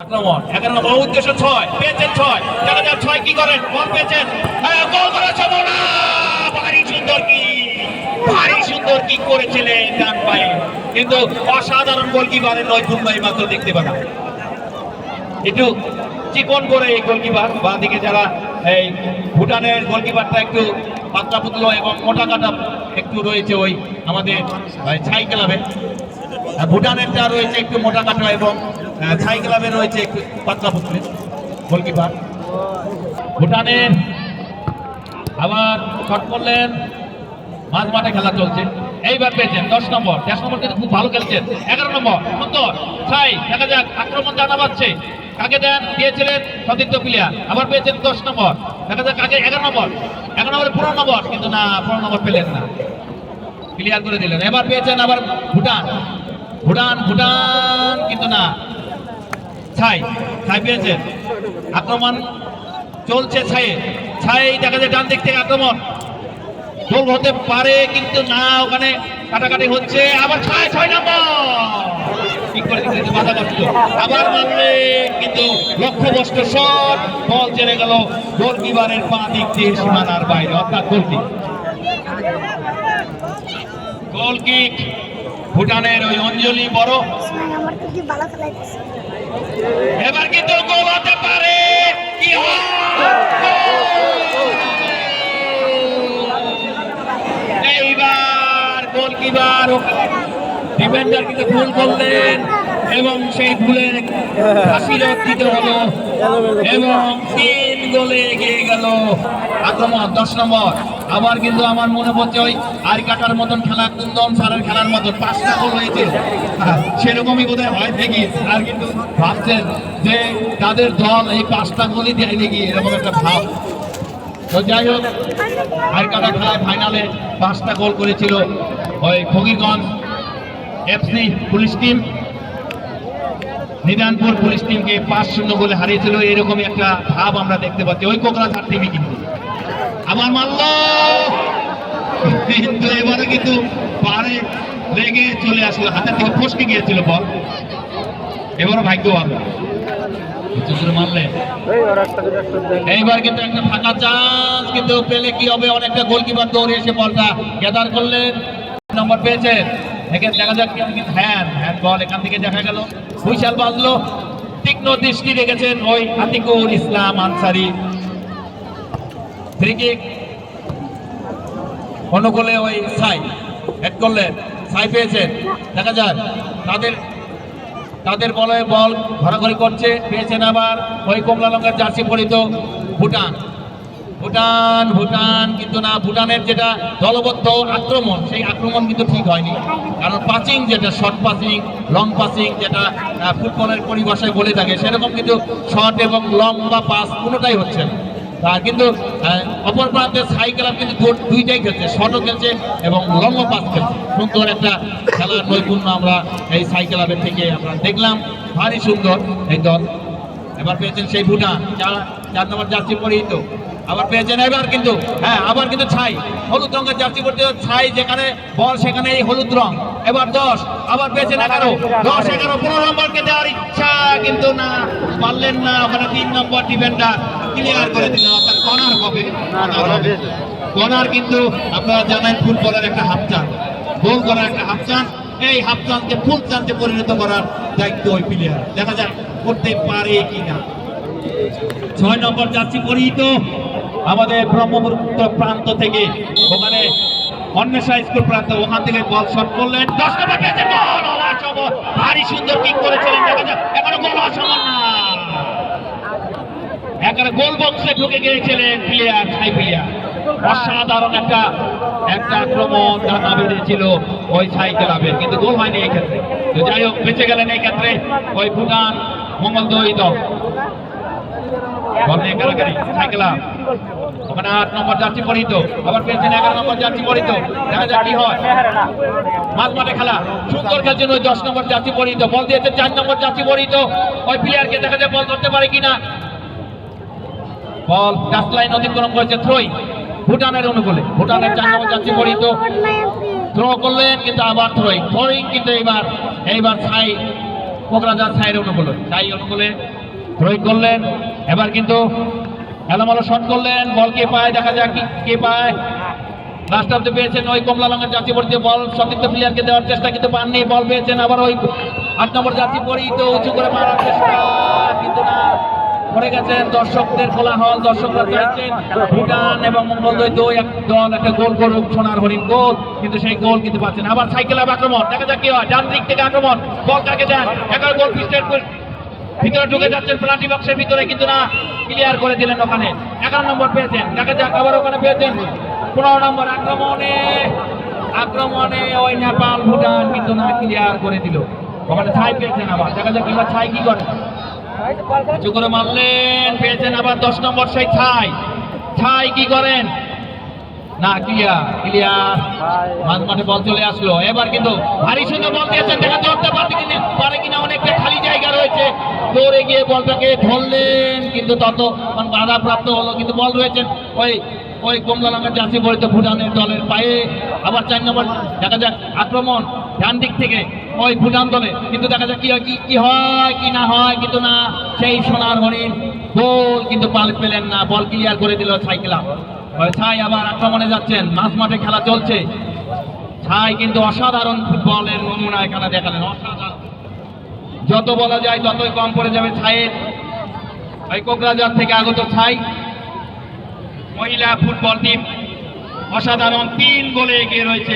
আক্রমণ 11 নম্বর উদ্দেশ্য 6 পেয়েছেন 6 দেখা যাক 6 কি করেন বল পেয়েছেন গোল করার সম্ভাবনা ভারী সুন্দর কি করেছিলেন ডান পায়ে কিন্তু অসাধারণ গোলকিপারের নৈপুণ্য মাত্র দেখতে পাওয়া একটু চিকন করে এই গোলকিপার বাঁ দিকে যারা এই ভুটানের গোলকিপারটা একটু পাতলা পুতলো এবং মোটা কাটা একটু রয়েছে ওই আমাদের ছাই ক্লাবে ভুটানেরটা রয়েছে একটু মোটা কাটা এবং ছাই ক্লাবে রয়েছে একটু পাতলা পুতলে গোলকিপার ভুটানের আবার শট করলেন মাঝ মাঠে খেলা চলছে এইবার পেয়েছেন 10 নম্বর কিন্তু খুব ভালো খেলছেন 11 নম্বর সুন্দর ছাই দেখা যাক আক্রমণ জানা পাচ্ছে কাকে দেন দিয়েছিলেন সতীর্থ প্লেয়ার আবার পেয়েছেন 10 নম্বর দেখা যাক আগে 11 নম্বর 15 নম্বর কিন্তু না 15 নম্বর পেলেন না ক্লিয়ার করে দিলেন এবার পেয়েছেন আবার ভুটান কিন্তু না ছাই পেয়েছেন আক্রমণ চলছে ছাই দেখা যায় ডান দিক থেকে আক্রমণ গোল হতে পারে কিন্তু না ওখানে কাটাকাটি হচ্ছে আবার 6 নম্বর ঠিক করে দিতে বাধা করছিল আবার মারলে কিন্তু লক্ষ্যভ্রষ্ট শট বল চলে গেল গোলকিপারের পা দিক দিয়ে সীমানার বাইরে অর্থাৎ গোলকিক ভুটানের ওই অঞ্জলি বড় এবার কিন্তু গোল হতে পারে কি এইবার গোলকিপার ডিফেন্ডার কিন্তু ভুল করলেন এবং সেই ভুলের ফাঁসিরত দিতে হলো এবং 3 গোলে এগিয়ে গেল আক্রমণ 10 নম্বর আবার কিন্তু আমার মনে পড়ছে ওই আর কাটার মতন খেলা কুন্দন সারের খেলার মতন 5টা গোল হয়েছে সেরকমই বোধহয় হয় দেখি আর কিন্তু ভাবছেন যে তাদের দল এই 5টা গোলই দেয় দেখি এরকম একটা ভাব তো যাই হোক আর কাটা খেলায় ফাইনালে 5টা গোল করেছিল ওই Fakirganj FC police team Nidanpur police টিমকে 5-0 গোলে হারিয়েছিল এরকমই একটা ভাব আমরা দেখতে পাচ্ছি ওই কোকরাঝাড় টিমই কিন্তু আবার মারল কিন্তু এবারে কিন্তু পারে লেগে চলে আসলো হাতের থেকে ফসকে গিয়েছিল বল এবারও ভাগ্যবান মারলে এইবার কিন্তু একটা ফাঁকা চান্স কিন্তু পেলে কি হবে অনেকটা গোলকিপার দৌড়ে এসে বলটা গ্যাদার করলেন নম্বর পেয়েছেন এখানে দেখা যাক হ্যান্ড বল এখান থেকে দেখা গেল হুইসেল বাজলো তীক্ষ্ণ দৃষ্টি রেখেছেন ওই আতিকুল ইসলাম আনসারি ফ্রি কিক অনুকূলে ওই ছাই হেড করলেন ছাই পেয়েছেন দেখা যাক তাদের বলে বল ঘোরাঘুরি করছে পেয়েছেন আবার ওই কমলা রঙের জার্সি পরিত ভুটান কিন্তু না ভুটানের যেটা দলবদ্ধ আক্রমণ সেই আক্রমণ কিন্তু ঠিক হয়নি কারণ পাসিং যেটা শর্ট পাসিং লং পাসিং যেটা ফুটবলের পরিভাষায় বলে থাকে সেরকম কিন্তু শর্ট এবং লং বা পাস কোনোটাই হচ্ছে না কিন্তু অপর প্রান্তে ছাই ক্লাব কিন্তু দুইটাই খেলছে শর্টও খেলছে এবং লংও পাস খেলছে সুন্দর একটা খেলার নৈপুণ্য আমরা এই ছাই ক্লাবের থেকে আমরা দেখলাম ভারী সুন্দর এই দল এবার পেয়েছেন সেই ভুটান 4 নম্বর জার্সি পরিহিত আবার পেয়েছেন আবার কিন্তু ছাই হলুদ রঙের জার্সি পরিহিত ছাই যেখানে বল সেখানে এই হলুদ রং এবার 10 আবার পেয়েছেন 15 নম্বরকে দেওয়ার ইচ্ছা কিন্তু না পারলেন না ওখানে 3 নম্বর ডিফেন্ডার ক্লিয়ার করে দিলেন অর্থাৎ কর্নার কিন্তু আপনারা জানেন ফুটবলের একটা হাফ চান্স গোল করার একটা হাফ চান্স এই হাফ চান্সকে ফুল চান্সে পরিণত করার দায়িত্ব ওই প্লেয়ার দেখা যাক করতে পারে কিনা 6 নম্বর জার্সি পরিহিত আমাদের ব্রহ্মপুত্র প্রান্ত থেকে ওখানে অন্বেষা স্কুল প্রান্ত ওখান থেকে বল শট করলেন 10 নম্বর পেয়েছে বল ভারী সুন্দর কিক করেছিলেন দেখা যাক এখনো গোল অসম্ভব না এখানে গোল বক্সে ঢুকে গিয়েছিলেন ছাই প্লেয়ার অসাধারণ একটা আক্রমণ দানা বেঁধেছিল ওই ছাই ক্লাবের কিন্তু গোল হয়নি এই ক্ষেত্রে তো যাই হোক বেঁচে গেলেন এই ক্ষেত্রে ওই ভুটান মঙ্গলদৈ দল ওখানে 8 নম্বর জার্সি পরিহিত আবার পেয়েছেন 11 নম্বর জার্সি পরিহিত দেখা যাক কি হয় মাঝ মাঠে খেলা সুন্দর খেলছেন ওই 10 নম্বর জার্সি পরিহিত বল দিয়েছে 4 নম্বর জার্সি পরিহিত ওই প্লেয়ারকে দেখা যায় বল ধরতে পারে কিনা বল টাচ লাইন অতিক্রম করেছে থ্রোই ভুটানের অনুকূলে ভুটানের 4 নম্বর জার্সি পরিহিত থ্রো করলেন কিন্তু আবার থ্রোয়িং কিন্তু এইবার ছাই কোকরাঝার ছাইয়ের অনুকূলে, ছাই অনুকূলে প্রয়োগ করলেন। এবার কিন্তু এলোমেলো শট করলেন, বল কে পায় দেখা যাক কে পায়। লাস্ট অব্দি পেয়েছেন ওই কমলা রঙের জার্সি পরিতে, বল সতীর্থ প্লেয়ারকে দেওয়ার চেষ্টা কিন্তু পাননি, বল পেয়েছেন আবার ওই 8 নম্বর জার্সি পরিত উঁচু করে মারার চেষ্টা কিন্তু না, পড়ে গেছেন। দর্শকদের কোলাহল, দর্শকরা চাইছেন ভুটান এবং মঙ্গলদৈ দুই এক দল একটা গোল করুক, সোনার হরিণ গোল, কিন্তু সেই গোল কিন্তু পাচ্ছেন। আবার সাইকেল আক্রমণ, দেখা যাক কি হয়, ডান দিক থেকে আক্রমণ, বল কাকে দেন, এগারো গোল পিস্টের ভিতরে ঢুকে যাচ্ছেন পেনাল্টি বক্সের ভিতরে কিন্তু না, ক্লিয়ার করে দিলেন ওখানে। 11 নম্বর পেয়েছেন, দেখা যাক আবার ওখানে পেয়েছেন 15 নম্বর। আক্রমণে ওই নেপাল ভুটান কিন্তু না, ক্লিয়ার করে দিল ওখানে। ছাই পেয়েছেন, আবার দেখা যাক এবার ছাই কি করে, উঁচু করে মারলেন, পেয়েছেন আবার 10 নম্বর সেই ছাই কি করেন না, ক্লিয়ার মাঝ মাঠে বল চলে আসলো। এবার কিন্তু ভারী সুন্দর বল দিয়েছেন, দেখা ধরতে পারে কিনা, অনেকটা খালি জায়গা রয়েছে, দৌড়ে গিয়ে বলটাকে ধরলেন কিন্তু তত বাধা প্রাপ্ত হলো, কিন্তু বল রয়েছেন ওই কমলা রঙের জার্সি পরিত ভুটানের দলের পায়ে। আবার 4 নম্বর, দেখা যাক আক্রমণ ডান দিক থেকে ওই ভুটান দলে, কিন্তু দেখা যাক কি হয় কি না হয়, কিন্তু না, সেই সোনার হরিণ গোল কিন্তু পাল পেলেন না, বল ক্লিয়ার করে দিল ছাই খেলা। ছাই আবার আক্রমণে যাচ্ছেন, মাঝ মাঠে খেলা চলছে। ছাই কিন্তু অসাধারণ ফুটবলের নমুনা এখানে দেখালেন, অসাধারণ, যত বলা যায় ততই কম পড়ে যাবে ছাইয়ের। এই কোকরাঝার থেকে আগত ছাই মহিলা ফুটবল টিম অসাধারণ 3 গোলে এগিয়ে রয়েছে।